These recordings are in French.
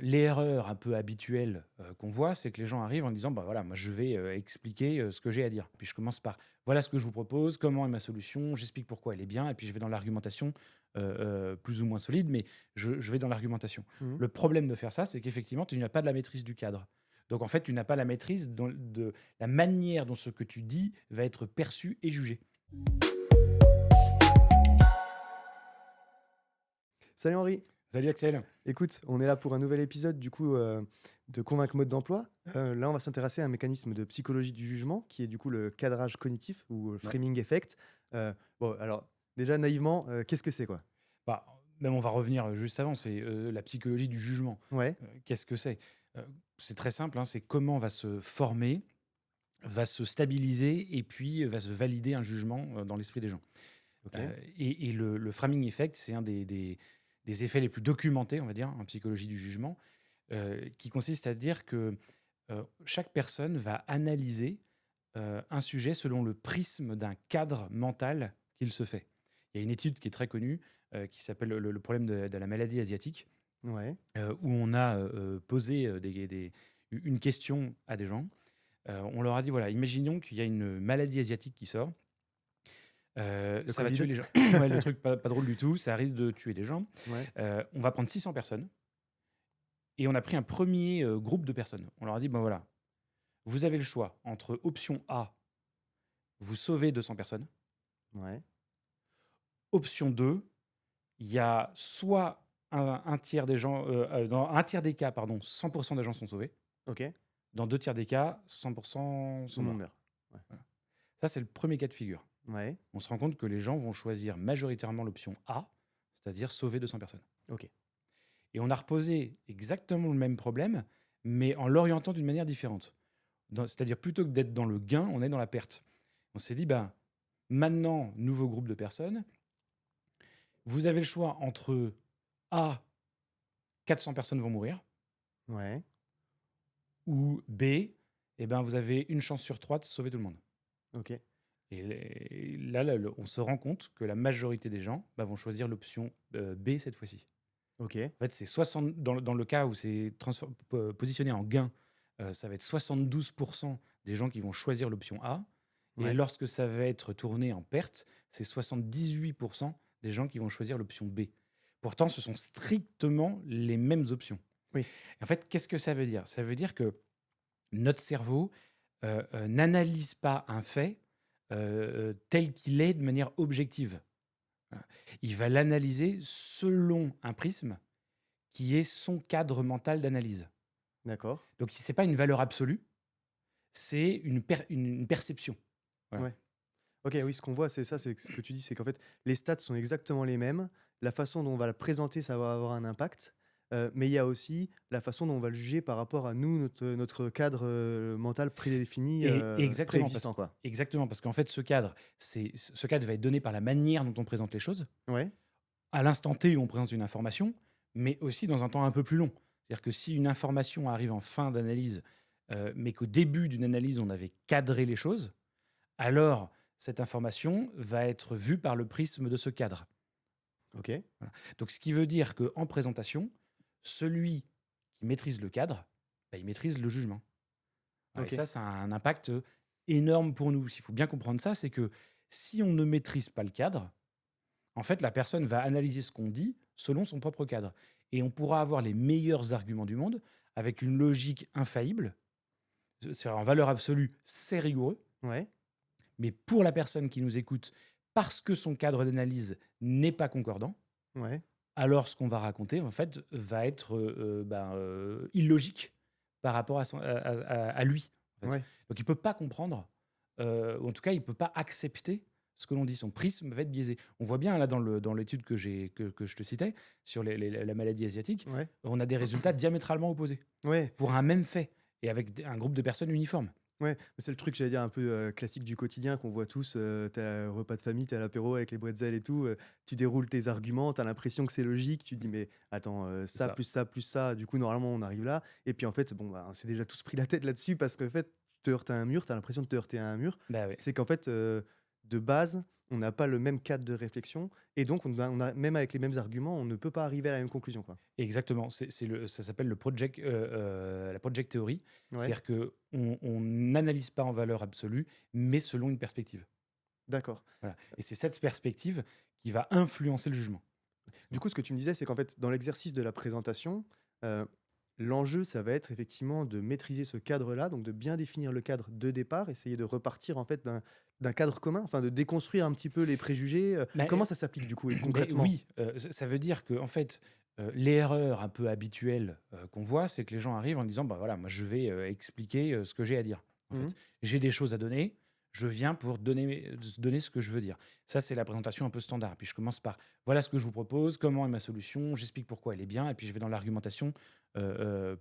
L'erreur un peu habituelle qu'on voit, c'est que les gens arrivent en disant bah voilà, moi je vais expliquer ce que j'ai à dire. Puis je commence par voilà ce que je vous propose, comment est ma solution, j'explique pourquoi elle est bien, et puis je vais dans l'argumentation plus ou moins solide, mais je vais dans l'argumentation. Mmh. Le problème de faire ça, c'est qu'effectivement, tu n'as pas de la maîtrise du cadre. Donc en fait, tu n'as pas la maîtrise de la manière dont ce que tu dis va être perçu et jugé. Salut Henri. Salut Axel. Écoute, on est là pour un nouvel épisode du coup, de Convaincre mode d'emploi. Là, on va s'intéresser à un mécanisme de psychologie du jugement qui est du coup le cadrage cognitif ou Ouais. framing effect. Bon alors déjà naïvement, qu'est-ce que c'est quoi? Bah, même on va revenir juste avant, c'est la psychologie du jugement. Ouais, Qu'est-ce que c'est? C'est très simple, hein, c'est comment va se former, va se stabiliser et puis va se valider un jugement dans l'esprit des gens. OK. Et le framing effect, c'est un des effets les plus documentés, on va dire, en psychologie du jugement, qui consiste à dire que chaque personne va analyser un sujet selon le prisme d'un cadre mental qu'il se fait. Il y a une étude qui est très connue qui s'appelle le problème de la maladie asiatique, Ouais, où on a posé une question à des gens. On leur a dit voilà, imaginons qu'il y a une maladie asiatique qui sort. le Ça va tuer Covid? les gens. Ouais, le truc pas drôle du tout, ça risque de tuer des gens. Ouais, On va prendre 600 personnes et on a pris un premier groupe de personnes. On leur a dit ben voilà, vous avez le choix entre option A, vous sauvez 200 personnes. ouais, Option 2, il y a soit un tiers des gens, dans un tiers des cas, pardon, 100% des gens sont sauvés. OK. Dans 2 tiers des cas, 100% Tout sont le monde morts. meurt. Ouais, Voilà. Ça, c'est le premier cas de figure. ouais, On se rend compte que les gens vont choisir majoritairement l'option A, c'est-à-dire sauver 200 personnes. OK. Et on a reposé exactement le même problème, mais en l'orientant d'une manière différente. C'est-à-dire, plutôt que d'être dans le gain, on est dans la perte. On s'est dit, ben, maintenant, nouveau groupe de personnes, vous avez le choix entre A, 400 personnes vont mourir, Ouais, ou B, eh ben, vous avez une chance sur 3 de sauver tout le monde. OK. Et là, on se rend compte que la majorité des gens bah, vont choisir l'option B cette fois-ci. OK. En fait, c'est 60, dans le cas où c'est positionné en gain, ça va être 72% des gens qui vont choisir l'option A. Et Ouais. lorsque ça va être tourné en perte, c'est 78% des gens qui vont choisir l'option B. Pourtant, ce sont strictement les mêmes options. Oui. En fait, qu'est-ce que ça veut dire? Ça veut dire que notre cerveau n'analyse pas un fait tel qu'il est de manière objective. Voilà. Il va l'analyser selon un prisme qui est son cadre mental d'analyse. D'accord. Donc, ce n'est pas une valeur absolue, c'est une perception. Voilà. Ouais. OK, oui, ce qu'on voit, c'est ça, c'est ce que tu dis, c'est qu'en fait, les stats sont exactement les mêmes. La façon dont on va la présenter, ça va avoir un impact. Mais il y a aussi la façon dont on va le juger par rapport à nous, notre cadre, mental prédéfini, Et exactement, préexistant, quoi. parce qu'en fait, ce cadre va être donné par la manière dont on présente les choses, Ouais, à l'instant T où on présente une information, mais aussi dans un temps un peu plus long. C'est-à-dire que si une information arrive en fin d'analyse, mais qu'au début d'une analyse, on avait cadré les choses, alors cette information va être vue par le prisme de ce cadre. OK, Voilà. Donc, ce qui veut dire qu'en présentation, celui qui maîtrise le cadre, bah, il maîtrise le jugement. Et OK. ça a un impact énorme pour nous. Il faut bien comprendre ça, c'est que si on ne maîtrise pas le cadre, en fait, la personne va analyser ce qu'on dit selon son propre cadre. Et on pourra avoir les meilleurs arguments du monde avec une logique infaillible. C'est en valeur absolue, c'est rigoureux. Ouais, Mais pour la personne qui nous écoute, parce que son cadre d'analyse n'est pas concordant, ouais, alors ce qu'on va raconter, en fait, va être illogique par rapport à lui. En fait. ouais. Donc il ne peut pas comprendre, ou en tout cas, il ne peut pas accepter ce que l'on dit. Son prisme va être biaisé. On voit bien là dans l'étude que je te citais sur la maladie asiatique, Ouais. on a des résultats diamétralement opposés Ouais, pour un même fait et avec un groupe de personnes uniformes. ouais, c'est le truc, j'allais dire, un peu, classique du quotidien qu'on voit tous, tu un repas de famille, tu à l'apéro avec les bretzels et tout, tu déroules tes arguments, tu as l'impression que c'est logique, tu te dis: «Mais attends, C'est ça ça. plus ça plus ça, du coup, normalement, on arrive là» et puis, en fait, bon, bah, on s'est déjà tous pris la tête là-dessus parce qu'en fait, tu te heurtes à un mur, tu as l'impression de te heurter à un mur. Bah oui. C'est qu'en fait, de base, on n'a pas le même cadre de réflexion et donc même avec les mêmes arguments, on ne peut pas arriver à la même conclusion, quoi. Exactement, ça s'appelle la project theory. Ouais, C'est-à-dire qu'on n'analyse pas en valeur absolue, mais selon une perspective. d'accord. Voilà. Et c'est cette perspective qui va influencer le jugement. Du coup, ce que tu me disais, c'est qu'en fait, dans l'exercice de la présentation, heu, l'enjeu, ça va être effectivement de maîtriser ce cadre-là, donc de bien définir le cadre de départ, essayer de repartir en fait d'un cadre commun, enfin de déconstruire un petit peu les préjugés. Comment Mais, ça s'applique du coup et mais concrètement? oui, ça veut dire que en fait, l'erreur un peu habituelle qu'on voit, c'est que les gens arrivent en disant, bah voilà, moi je vais expliquer ce que j'ai à dire. En Mmh. fait, j'ai des choses à donner. Je viens pour donner ce que je veux dire. Ça, c'est la présentation un peu standard. Puis je commence par voilà ce que je vous propose, comment est ma solution, j'explique pourquoi elle est bien, et puis je vais dans l'argumentation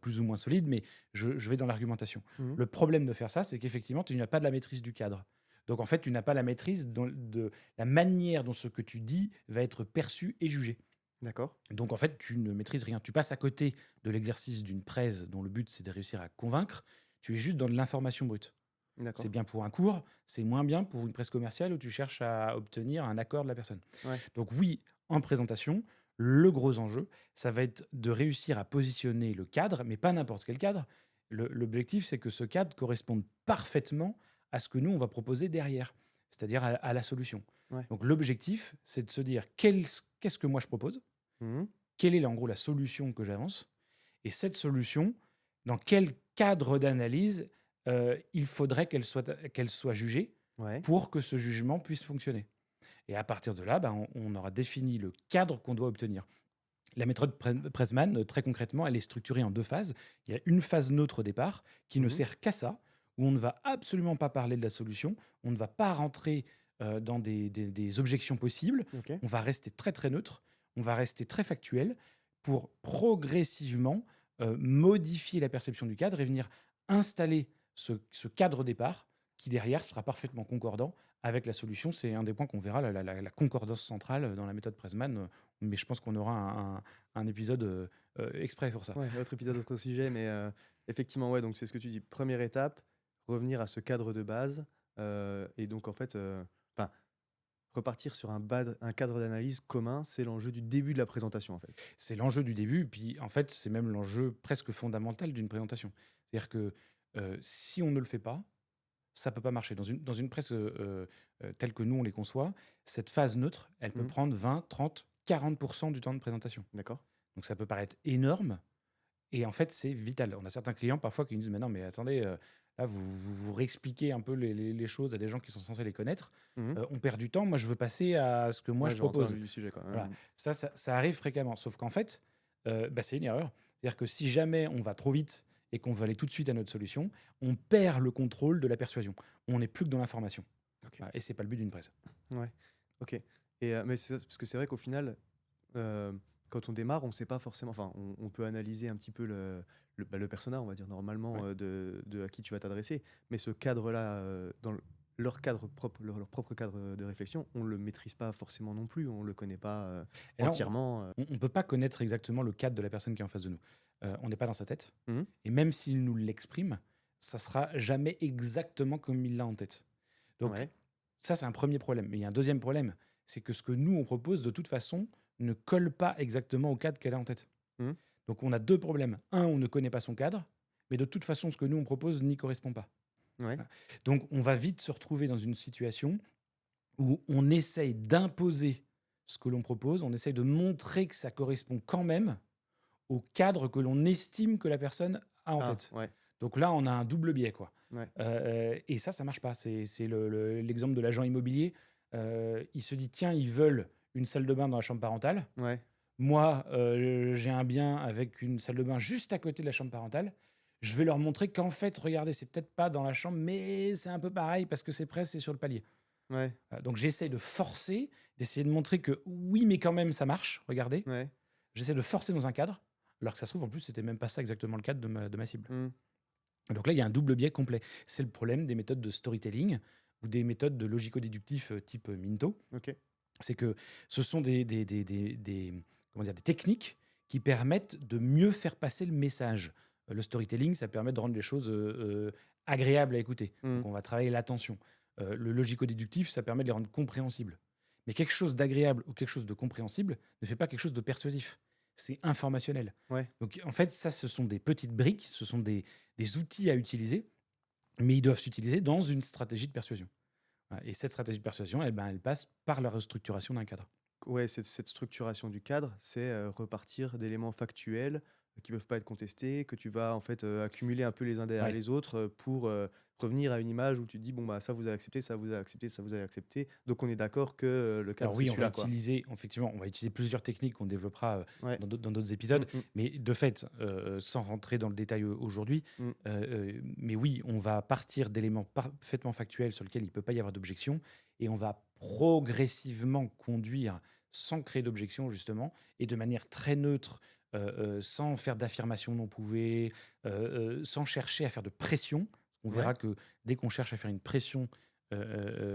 plus ou moins solide, mais je vais dans l'argumentation. Mmh. Le problème de faire ça, c'est qu'effectivement, tu n'as pas de la maîtrise du cadre. Donc en fait, tu n'as pas la maîtrise de la manière dont ce que tu dis va être perçu et jugé. D'accord, Donc en fait, tu ne maîtrises rien. Tu passes à côté de l'exercice d'une presse dont le but c'est de réussir à convaincre. Tu es juste dans de l'information brute. C'est d'accord. bien pour un cours, c'est moins bien pour une presse commerciale où tu cherches à obtenir un accord de la personne. Ouais. Donc oui, en présentation, le gros enjeu, ça va être de réussir à positionner le cadre, mais pas n'importe quel cadre. L'objectif, c'est que ce cadre corresponde parfaitement à ce que nous, on va proposer derrière, c'est-à-dire à la solution. Ouais. Donc l'objectif, c'est de se dire qu'est-ce que moi je propose, Mmh. quelle est en gros la solution que j'avance, et cette solution, dans quel cadre d'analyse il faudrait qu'elle soit jugée Ouais. pour que ce jugement puisse fonctionner. Et à partir de là, ben, on aura défini le cadre qu'on doit obtenir. La méthode Pressman, très concrètement, elle est structurée en deux phases. Il y a une phase neutre au départ qui ne Mmh. sert qu'à ça, où on ne va absolument pas parler de la solution, on ne va pas rentrer dans des objections possibles, OK. on va rester très très neutre, on va rester très factuel pour progressivement modifier la perception du cadre et venir installer ce cadre départ qui derrière sera parfaitement concordant avec la solution. C'est un des points qu'on verra, la concordance centrale dans la méthode Pressman, mais je pense qu'on aura un épisode exprès pour ça. Ouais, autre épisode, autre sujet, mais effectivement, ouais, donc c'est ce que tu dis. Première étape, revenir à ce cadre de base, et donc en fait, enfin, repartir sur un cadre d'analyse commun, c'est l'enjeu du début de la présentation, en fait. C'est l'enjeu du début, puis en fait, c'est même l'enjeu presque fondamental d'une présentation. C'est-à-dire que si on ne le fait pas, ça peut pas marcher. Dans une presse telle que nous, on les conçoit, cette phase neutre, elle peut Mmh. prendre 20, 30, 40% du temps de présentation. D'accord. Donc ça peut paraître énorme, et en fait, c'est vital. On a certains clients parfois qui nous disent: «Mais non, mais attendez, là, vous réexpliquez un peu les choses à des gens qui sont censés les connaître. Mmh. On perd du temps. Moi, je veux passer à ce que moi Ouais, je je rentre dans le propose». vif du sujet, quoi. Voilà, Mmh. ça arrive fréquemment. Sauf qu'en fait, bah, c'est une erreur. C'est-à-dire que si jamais on va trop vite et qu'on veut aller tout de suite à notre solution, on perd le contrôle de la persuasion. On n'est plus que dans l'information. OK. Voilà, et c'est pas le but d'une presse. Ouais. OK. Et mais c'est parce que c'est vrai qu'au final, heu, quand on démarre, on ne sait pas forcément, enfin, on peut analyser un petit peu le persona, on va dire Ouais. normalement, de à qui tu vas t'adresser. Mais ce cadre-là, dans leur cadre propre, leur propre cadre de réflexion, on ne le maîtrise pas forcément non plus. On ne le connaît pas, Et là, entièrement. on peut pas connaître exactement le cadre de la personne qui est en face de nous. On n'est pas dans sa tête. Mmh. Et même s'il nous l'exprime, ça sera jamais exactement comme il l'a en tête. Donc, Ouais. ça, c'est un premier problème. Mais il y a un deuxième problème, c'est que ce que nous, on propose, de toute façon, ne colle pas exactement au cadre qu'elle a en tête. Mmh. Donc, on a deux problèmes. Un, on ne connaît pas son cadre, mais de toute façon, ce que nous, on propose n'y correspond pas. Ouais. Voilà. Donc, on va vite se retrouver dans une situation où on essaye d'imposer ce que l'on propose, on essaye de montrer que ça correspond quand même au cadre que l'on estime que la personne a en Ah, tête. ouais. Donc là, on a un double biais, quoi. Ouais. Et ça marche pas. C'est l'exemple de l'agent immobilier. Il se dit, tiens, ils veulent une salle de bain dans la chambre parentale. Ouais. Moi, j'ai un bien avec une salle de bain juste à côté de la chambre parentale. Je vais leur montrer qu'en fait, regardez, c'est peut-être pas dans la chambre, mais c'est un peu pareil parce que c'est près, c'est sur le palier. Ouais. Donc j'essaie de forcer, d'essayer de montrer que oui, mais quand même, ça marche. Regardez. Ouais. J'essaie de forcer dans un cadre, alors que ça se trouve, en plus, c'était même pas ça exactement le cadre de ma cible. Mmh. Donc là, il y a un double biais complet. C'est le problème des méthodes de storytelling ou des méthodes de logico-déductif type Minto. OK. C'est que ce sont comment dire, des techniques qui permettent de mieux faire passer le message. Le storytelling, ça permet de rendre les choses agréables à écouter. Mmh. Donc on va travailler l'attention. Le logico-déductif, ça permet de les rendre compréhensibles. Mais quelque chose d'agréable ou quelque chose de compréhensible ne fait pas quelque chose de persuasif. C'est informationnel. Ouais. Donc, en fait, ça, ce sont des petites briques, ce sont des outils à utiliser, mais ils doivent s'utiliser dans une stratégie de persuasion. Voilà. Et cette stratégie de persuasion, elle passe par la restructuration d'un cadre. Ouais, cette structuration du cadre, c'est, repartir d'éléments factuels, qui peuvent pas être contestés, que tu vas en fait, accumuler un peu les uns derrière Ouais. les autres, pour, revenir à une image où tu te dis: «Bon, bah, ça vous avez accepté, ça vous avez accepté, ça vous avez accepté, donc on est d'accord que, le cadre Alors c'est oui, celui-là, quoi». effectivement, on va utiliser plusieurs techniques qu'on développera Ouais. dans d'autres Mmh épisodes, mh. mais de fait, sans rentrer dans le détail aujourd'hui, Mmh. mais oui, on va partir d'éléments parfaitement factuels sur lesquels il ne peut pas y avoir d'objection, et on va progressivement conduire sans créer d'objection, justement, et de manière très neutre, sans faire d'affirmation non prouvée, sans chercher à faire de pression. On Ouais. verra que dès qu'on cherche à faire une pression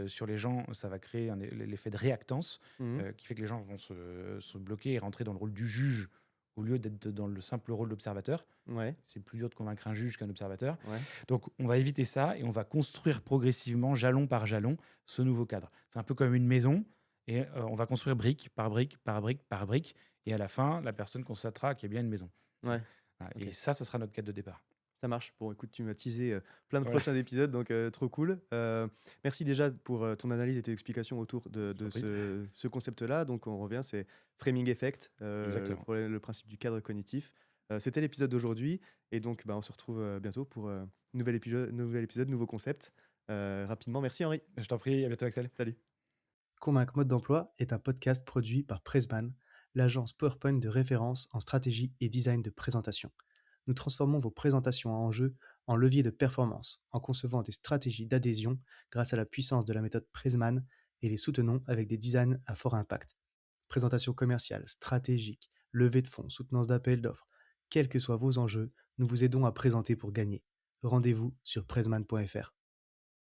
sur les gens, ça va créer l'effet de réactance, Mmh mh. qui fait que les gens vont se bloquer et rentrer dans le rôle du juge au lieu d'être dans le simple rôle d'observateur. Ouais. C'est plus dur de convaincre un juge qu'un observateur. Ouais. Donc, on va éviter ça et on va construire progressivement, jalon par jalon, ce nouveau cadre. C'est un peu comme une maison et on va construire brique par brique par brique par brique. Et à la fin, la personne constatera qu'il y a bien une maison. Ouais. Voilà. Et OK. ça, ce sera notre cadre de départ. Ça marche. Bon, écoute, tu m'as teasé, plein de Voilà, prochains épisodes, donc trop cool. Merci déjà pour, ton analyse et tes explications autour je t'en de prie. ce concept-là. Donc on revient, c'est framing effect, Exactement. le principe du cadre cognitif. C'était l'épisode d'aujourd'hui et donc bah, on se retrouve, bientôt pour, nouvel épisode, nouveau concept. Rapidement, merci Henri. Je t'en prie, à bientôt, Axel. Salut. Convaincre mode d'emploi est un podcast produit par Pressman, l'agence PowerPoint de référence en stratégie et design de présentation. Nous transformons vos présentations à enjeu en levier de performance en concevant des stratégies d'adhésion grâce à la puissance de la méthode Pressman et les soutenons avec des designs à fort impact. Présentation commerciale, stratégique, levée de fonds, soutenance d'appels d'offres, quels que soient vos enjeux, nous vous aidons à présenter pour gagner. Rendez-vous sur pressman.fr.